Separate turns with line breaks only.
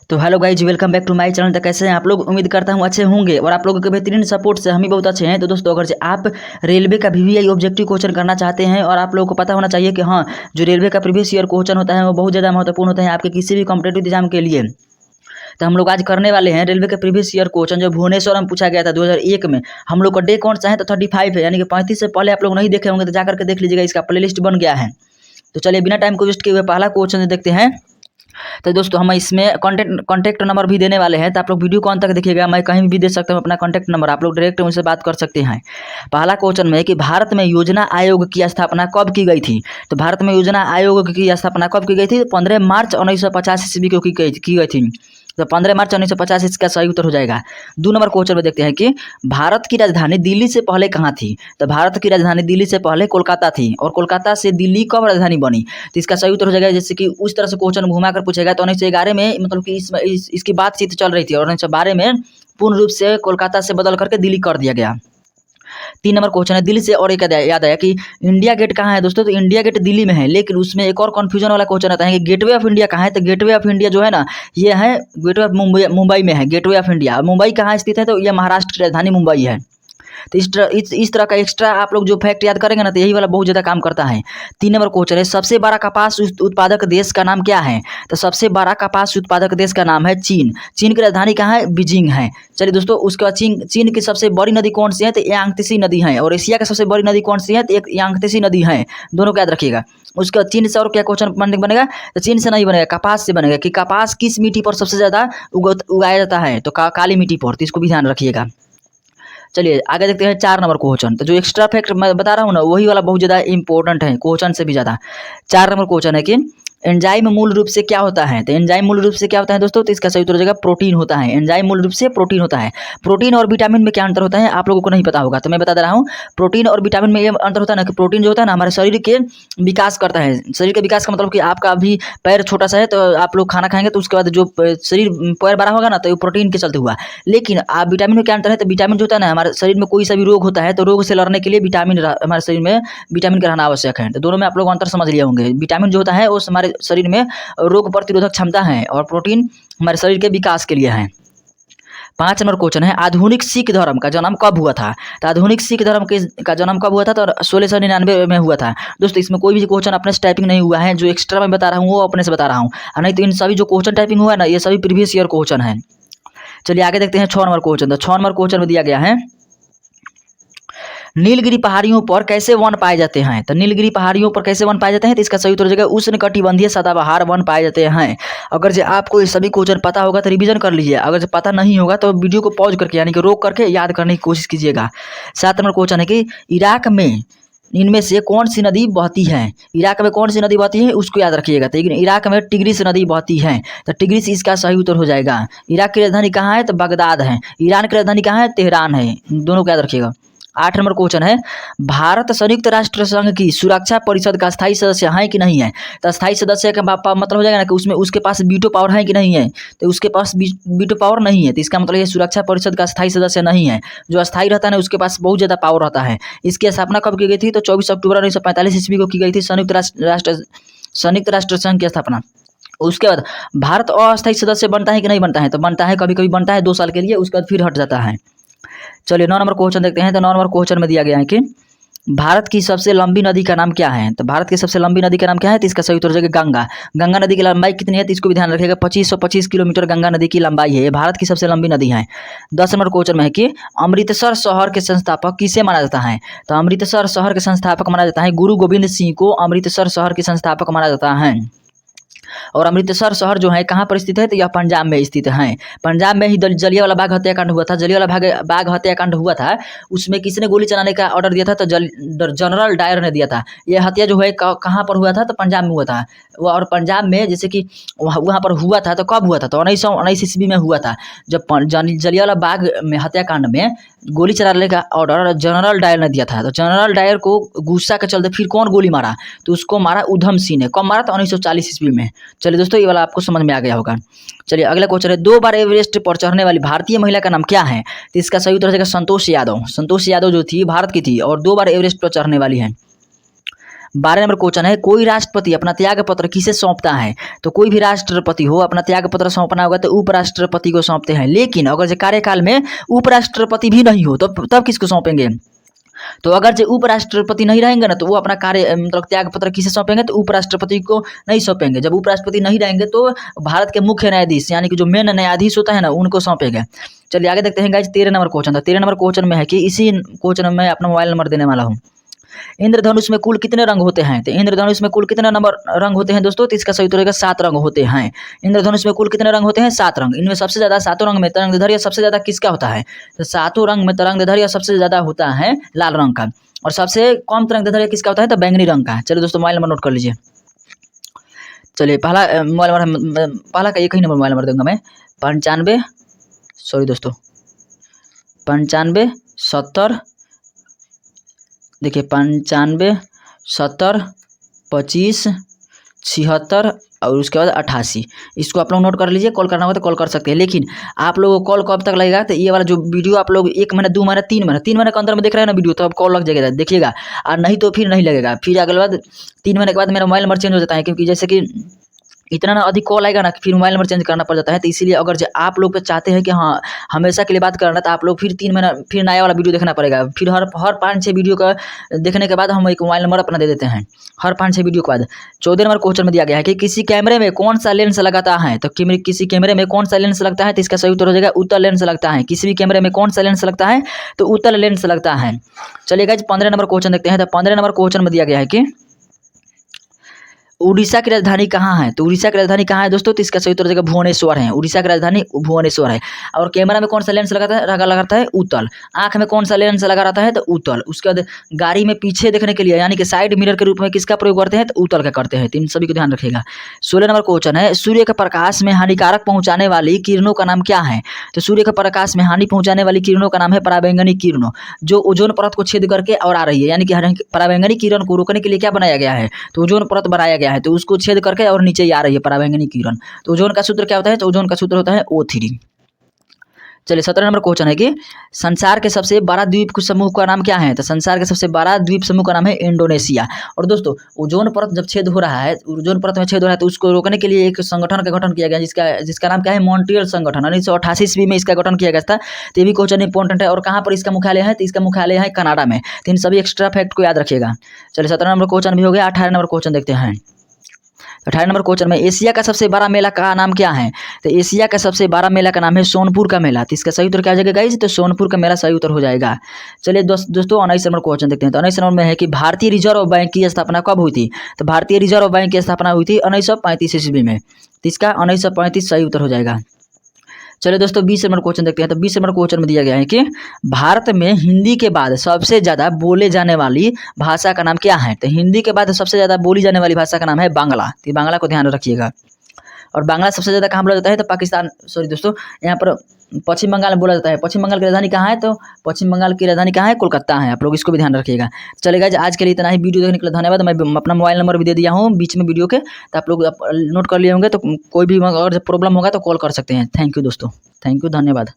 तो hello guys, welcome back to my channel. तो कैसे हैं आप लोग? उम्मीद करता हूं अच्छे होंगे और आप लोगों के बेहतरीन सपोर्ट से हम भी बहुत अच्छे हैं। तो दोस्तों, अगर आप रेलवे का VVI ऑब्जेक्टिव क्वेश्चन करना चाहते हैं और आप लोगों को पता होना चाहिए कि हाँ, जो रेलवे का प्रीवियस ईयर क्वेश्चन होता है वो बहुत ज़्यादा महत्वपूर्ण होता है आपके किसी भी कॉम्पिटेटिव एग्जाम के लिए। तो हम लोग आज करने वाले हैं रेलवे के प्रीवियस ईयर क्वेश्चन जो भुवनेश्वर में पूछा गया था 2001 में। हम लोग का डे कौन सा है? तो 35 है, यानी कि 35 से पहले आप लोग नहीं देखे होंगे तो जाकर के देख लीजिएगा, इसका प्लेलिस्ट बन गया है। तो चलिए बिना टाइम को वेस्ट किए हुए पहला क्वेश्चन देखते हैं। तो दोस्तों, हम इसमें कॉन्टैक्ट नंबर भी देने वाले हैं, तो आप लोग वीडियो कौन तक देखिएगा, मैं कहीं भी दे सकता हूँ अपना कॉन्टैक्ट नंबर, आप लोग डायरेक्ट उनसे बात कर सकते हैं। पहला क्वेश्चन में कि भारत में योजना आयोग की स्थापना कब की गई थी? तो भारत में योजना आयोग की स्थापना कब की गई थी? 15 मार्च 1950 ईस्वी को की गई थी। तो 15 मार्च 1950 इसका सही उत्तर हो जाएगा। 2 नंबर क्वेश्चन में देखते हैं कि भारत की राजधानी दिल्ली से पहले कहाँ थी? तो भारत की राजधानी दिल्ली से पहले कोलकाता थी, और कोलकाता से दिल्ली कब राजधानी बनी? तो इसका सही उत्तर हो जाएगा। जैसे कि उस तरह से क्वेश्चन घुमा कर पूछेगा तो 1911 में, मतलब कि इसकी बातचीत चल रही थी और 1912 में पूर्ण रूप से कोलकाता से बदल करके दिल्ली कर दिया गया। 3 नंबर क्वेश्चन है दिल्ली से, और एक याद आया कि इंडिया गेट कहाँ है दोस्तों? तो इंडिया गेट दिल्ली में है, लेकिन उसमें एक और कन्फ्यूजन वाला क्वेश्चन आता है कि गेटवे ऑफ इंडिया कहाँ है? तो गेटवे ऑफ इंडिया जो है ना, ये है गेटवे ऑफ मुंबई में है गेटवे ऑफ इंडिया। मुंबई कहाँ स्थित है? तो यह महाराष्ट्र की राजधानी मुंबई है। तो इस तरह का एक्स्ट्रा आप लोग जो फैक्ट याद करेंगे ना, तो यही वाला बहुत ज़्यादा काम करता है। 3 नंबर क्वेश्चन है सबसे बड़ा कपास उत्पादक देश का नाम क्या है? तो सबसे बड़ा कपास उत्पादक देश का नाम है चीन। चीन की राजधानी कहाँ है? बीजिंग है। चलिए दोस्तों, उसके बाद चीन की सबसे बड़ी नदी कौन सी है? तो यांगत्से नदी है। और एशिया की सबसे बड़ी नदी कौन सी है? तो एक यांगत्से नदी है। दोनों को याद रखिएगा। उसके बाद चीन से और क्या क्वेश्चन बनेगा? तो चीन से नहीं बनेगा, कपास से बनेगा कि कपास किस मिट्टी पर सबसे ज़्यादा उगाया जाता है? तो काली मिट्टी पर। तो इसको भी ध्यान रखिएगा। चलिए आगे देखते हैं 4 नंबर क्वेश्चन। तो जो एक्स्ट्रा फैक्ट मैं बता रहा हूँ ना, वही वाला बहुत ज़्यादा इंपॉर्टेंट है, क्वेश्चन से भी ज़्यादा। 4 नंबर क्वेश्चन है कि एंजाइम मूल रूप से क्या होता है? तो एंजाइम मूल रूप से क्या होता है दोस्तों? तो इसका सही उत्तर हो जाएगा प्रोटीन होता है। एंजाइम मूल रूप से प्रोटीन होता है। प्रोटीन और विटामिन में क्या अंतर होता है आप लोगों को नहीं पता होगा, तो मैं बता दे रहा हूँ। प्रोटीन और विटामिन में ये अंतर होता है ना कि प्रोटीन जो होता है ना, हमारे शरीर के विकास करता है। शरीर के विकास का मतलब कि आपका अभी पैर छोटा सा है, तो आप लोग खाना खाएंगे तो उसके बाद जो शरीर पैर बड़ा होगा ना, तो ये प्रोटीन के चलते हुआ। लेकिन आप विटामिन में क्या अंतर है? तो विटामिन जो होता है ना, हमारे शरीर में कोई सा भी रोग होता है तो रोग से लड़ने के लिए हमारे शरीर में विटामिन का रहना आवश्यक है। तो दोनों में आप लोग अंतर समझ लिए होंगे। विटामिन जो होता है वो हमारे शरीर में रोग प्रतिरोधक क्षमता है, और प्रोटीन हमारे शरीर के विकास के लिए है। 5 नंबर क्वेश्चन है आधुनिक सिख धर्म का जन्म कब हुआ था? तो आधुनिक सिख धर्म का जन्म कब हुआ था? तो 1699 में हुआ था। दोस्तों, इसमें कोई भी क्वेश्चन अपने से टाइपिंग नहीं हुआ है, जो एक्स्ट्रा मैं बता रहा हूँ वो अपने से बता रहा हूँ, और नहीं तो इन सभी जो क्वेश्चन टाइपिंग हुआ है ना, ये सभी प्रीवियस ईयर क्वेश्चन है। चलिए आगे देखते हैं 6 नंबर क्वेश्चन। तो 6 नंबर क्वेश्चन में दिया गया है नीलगिरी पहाड़ियों पर कैसे वन पाए जाते हैं? तो नीलगिरी पहाड़ियों पर कैसे वन पाए जाते हैं? तो इसका सही उत्तर हो जाएगा उष्णकटिबंधीय सदाबहार वन पाए जाते हैं। अगर जो आपको ये सभी क्वेश्चन पता होगा तो रिवीजन कर लीजिए, अगर जो पता नहीं होगा तो वीडियो को पॉज करके, यानी कि रोक करके याद करने की कोशिश कीजिएगा। 7 नंबर क्वेश्चन है कि इराक में इनमें से कौन सी नदी बहती है? इराक में कौन सी नदी बहती है उसको याद रखिएगा। तो इराक में टिग्रिस नदी बहती है, तो टिग्रिस इसका सही उत्तर हो जाएगा। इराक की राजधानी कहाँ है? तो बगदाद है। ईरान की राजधानी कहाँ है? तेहरान है। दोनों को याद रखिएगा। 8 नंबर क्वेश्चन है भारत संयुक्त राष्ट्र संघ की सुरक्षा परिषद का स्थायी सदस्य है कि नहीं है? तो स्थायी सदस्य का मतलब हो जाएगा ना कि उसमें उसके पास वीटो पावर है कि नहीं है? तो उसके पास वीटो पावर नहीं है, तो इसका मतलब ये सुरक्षा परिषद का स्थायी सदस्य नहीं है। जो अस्थायी रहता है ना, उसके पास बहुत ज़्यादा पावर रहता है। इसकी स्थापना कब की गई थी? तो 24 अक्टूबर 1945 ईस्वी को की गई थी संयुक्त राष्ट्र संघ की स्थापना। उसके बाद भारत अस्थायी सदस्य बनता है कि नहीं बनता है? तो बनता है, कभी कभी बनता है 2 साल के लिए, उसके बाद फिर हट जाता है। चलिए 9 नंबर क्वेश्चन देखते हैं। तो 9 नंबर क्वेश्चन में दिया गया है कि भारत की सबसे लंबी नदी का नाम क्या है? तो भारत की सबसे लंबी नदी का नाम क्या है? तो इसका सही उत्तर हो जाएगा गंगा। गंगा नदी की लंबाई कितनी है? तो इसको भी ध्यान रखिएगा, 2525 किलोमीटर गंगा नदी की लंबाई है। ये भारत की सबसे लंबी नदी है। 10 नंबर क्वेश्चन में है कि अमृतसर शहर के संस्थापक किसे माना जाता है? तो अमृतसर शहर के संस्थापक माना जाता है गुरु गोविंद सिंह को अमृतसर शहर के संस्थापक माना जाता है। और अमृतसर शहर जो है कहाँ पर स्थित है? तो यह पंजाब में स्थित है। पंजाब में ही जलियांवाला बाग हत्याकांड हुआ था। जलियांवाला बाग हत्याकांड हुआ था, उसमें किसने गोली चलाने का ऑर्डर दिया था? तो जनरल डायर ने दिया था। यह हत्या जो है कहाँ पर हुआ था? तो पंजाब में हुआ था। और पंजाब में जैसे कि वहाँ पर हुआ था, तो कब हुआ था? तो 1919 ईस्वी में हुआ था, जब जलियांवाला बाग में हत्याकांड में गोली चलाने का ऑर्डर जनरल डायर ने दिया था। तो जनरल डायर को गुस्सा के चलते फिर कौन गोली मारा? तो उसको मारा उधम सिंह ने। कब मारा? तो 1940 ईस्वी में। चलिए दोस्तों, ये वाला आपको समझ में आ गया होगा। चलिए अगला क्वेश्चन है 2 बार एवरेस्ट पर चढ़ने वाली भारतीय महिला का नाम क्या है? तो इसका सही उत्तर हो जाएगा संतोष यादव। संतोष यादव जो थी भारत की थी और 2 बार एवरेस्ट पर चढ़ने वाली है। 12 नंबर क्वेश्चन है, कोई राष्ट्रपति अपना त्याग पत्र किसे सौंपता है? तो कोई भी राष्ट्रपति हो अपना त्याग पत्र सौंपना होगा तो उपराष्ट्रपति को सौंपते हैं। लेकिन अगर जो कार्यकाल में उपराष्ट्रपति भी नहीं हो तो तब किसको सौंपेंगे? तो अगर जो उपराष्ट्रपति नहीं रहेंगे ना तो वो अपना कार्य मतलब त्याग पत्र किसे सौंपेंगे? तो उपराष्ट्रपति को नहीं सौंपेंगे। जब उपराष्ट्रपति नहीं रहेंगे तो भारत के मुख्य न्यायाधीश यानी कि जो मेन न्यायाधीश होता है ना उनको सौंपेंगे। चलिए आगे देखते हैं गाइस 13 नंबर क्वेश्चन था। 13 नंबर क्वेश्चन में है कि इसी क्वेश्चन में अपना मोबाइल नंबर देने वाला हूँ। इंद्रधनुष में कुल कितने रंग होते हैं? तो इंद्रधनुष में कुल कितने नंबर रंग होते हैं दोस्तों? तो इसका सही उत्तर होगा 7 रंग होते हैं। इंद्रधनुष में कुल कितने रंग होते हैं? 7 रंग। इनमें सबसे ज्यादा 7 रंग में तरंगदैर्घ्य सबसे ज्यादा किसका होता है? तो 7 रंग में तरंगदैर्घ्य सबसे ज्यादा होता है लाल रंग का, और सबसे कम तरंगदैर्घ्य किसका होता है? तो बैंगनी रंग का। चलिए दोस्तों मोबाइल नंबर नोट कर लीजिए। चलिए पहला मोबाइल नंबर, पहला का एक ही नंबर मोबाइल नंबर दूंगा मैं, 95 70, देखिए 95 70 25 76 और उसके बाद 88। इसको आप लोग नोट कर लीजिए। कॉल करना होगा तो कॉल कर सकते हैं, लेकिन आप लोगों को कॉल कब तक लगेगा? तो ये वाला जो वीडियो आप लोग 1 महीना 2 महीना 3 महीने के अंदर में देख रहे हैं ना वीडियो, तो अब कॉल लग जाएगा, देखिएगा। और नहीं तो फिर नहीं लगेगा। फिर अगले बाद 3 महीने के बाद मेरा मोबाइल नंबर चेंज हो जाता है, क्योंकि जैसे कि इतना ना अधिक कॉल आएगा ना फिर मोबाइल नंबर चेंज करना पड़ जाता है। तो इसीलिए अगर जो आप लोग चाहते हैं कि हाँ हमेशा के लिए बात करना, तो आप लोग फिर 3 महीना फिर नया वाला वीडियो देखना पड़ेगा। फिर हर 5-6 वीडियो का देखने के बाद हम एक मोबाइल नंबर अपना दे देते हैं, हर 5-6 वीडियो के बाद। 14 नंबर क्वेश्चन में दिया गया है कि किसी कैमरे में कौन सा लेंस लगाता है? तो किसी कैमरे में कौन सा लेंस लगता है? तो इसका सही उत्तर हो जाएगा उत्तल लेंस लगता है। किसी भी कैमरे में कौन सा लेंस लगता है? तो उत्तल लेंस लगता है। चलिए गाइस 15 नंबर क्वेश्चन देखते हैं। तो 15 नंबर क्वेश्चन में दिया गया है कि उड़ीसा की राजधानी कहाँ है? तो उड़ीसा की राजधानी कहाँ है दोस्तों? तो इसका सही उत्तर हो जाएगा भुवनेश्वर है। उड़ीसा की राजधानी भुवनेश्वर है। और कैमरा में कौन सा लेंस लगाता है? उत्तल। आंख में कौन सा लेंस लगा रहता है? तो उत्तल। उसके बाद गाड़ी में पीछे देखने के लिए यानी कि साइड मिरर के रूप में किसका प्रयोग करते हैं? तो उत्तल का करते हैं। तो इन सभी को ध्यान रखिएगा। 16 नंबर क्वेश्चन है, सूर्य के प्रकाश में हानिकारक पहुंचाने वाली किरणों का नाम क्या है? तो सूर्य के प्रकाश में हानि पहुंचाने वाली किरणों का नाम है पराबैंगनी किरणों, जो ओजोन परत को छेद करके और आ रही है। यानी कि पराबैंगनी किरण को रोकने के लिए क्या बनाया गया है? तो ओजोन परत बनाया गया है, तो उसको छेद करके और नीचे आ रही है पराबैंगनी किरण। तो ओजोन का सूत्र क्या होता है? तो ओजोन का सूत्र होता है O3। चलिए 17 नंबर क्वेश्चन है कि संसार के सबसे बड़ा द्वीप समूह का नाम क्या है? तो संसार के सबसे बड़ा द्वीप समूह का नाम है इंडोनेशिया। और दोस्तों ओजोन परत जब छेद हो रहा है, ओजोन परत में छेद हो रहा है, तो उसको रोकने के लिए एक संगठन का गठन किया गया, जिसका नाम क्या है? मॉन्ट्रियल संगठन। 1988 ईस्वी में इसका गठन किया गया था। तो ये भी क्वेश्चन इंपॉर्टेंट है। और कहाँ पर इसका मुख्यालय है? तो इसका मुख्यालय है कनाडा में। तो इन सभी एक्स्ट्रा फैक्ट को याद रखिएगा। चलिए 17 नंबर क्वेश्चन भी हो गया। 18 नंबर क्वेश्चन देखते हैं। 18 नंबर क्वेश्चन में एशिया का सबसे बड़ा मेला का नाम क्या है? तो एशिया का सबसे बड़ा मेला का नाम है सोनपुर का मेला। तो इसका सही उत्तर क्या हो जाएगा गाइस? तो सोनपुर का मेला सही उत्तर हो जाएगा। चलिए दोस्तों 19 नंबर क्वेश्चन देखते हैं। तो 19 नंबर में है कि भारतीय रिजर्व बैंक की स्थापना कब हुई थी? तो भारतीय रिजर्व बैंक की स्थापना हुई थी 1935 ईस्वी में। तो इसका 1935 सही उत्तर हो जाएगा। चलिए दोस्तों 20 नंबर क्वेश्चन देखते हैं। तो 20 नंबर क्वेश्चन में दिया गया है कि भारत में हिंदी के बाद सबसे ज़्यादा बोले जाने वाली भाषा का नाम क्या है? तो हिंदी के बाद सबसे ज़्यादा बोली जाने वाली भाषा का नाम है बांग्ला। तो बांग्ला को ध्यान रखिएगा। और बांग्ला सबसे ज़्यादा कहाँ बोला जाता है? तो पाकिस्तान, सॉरी दोस्तों, यहाँ पर पश्चिम बंगाल में बोला जाता है। पश्चिम बंगाल की राजधानी कहाँ है? तो पश्चिम बंगाल की राजधानी कहाँ है? कोलकाता है। आप लोग इसको भी ध्यान रखिएगा। चलेगा आज के लिए इतना ही। वीडियो देखने के लिए धन्यवाद। मैं अपना मोबाइल नंबर भी दे दिया हूँ बीच में वीडियो के, तो आप लोग नोट कर लिए होंगे। तो कोई भी अगर प्रॉब्लम होगा तो कॉल कर सकते हैं। थैंक यू दोस्तों, थैंक यू, धन्यवाद।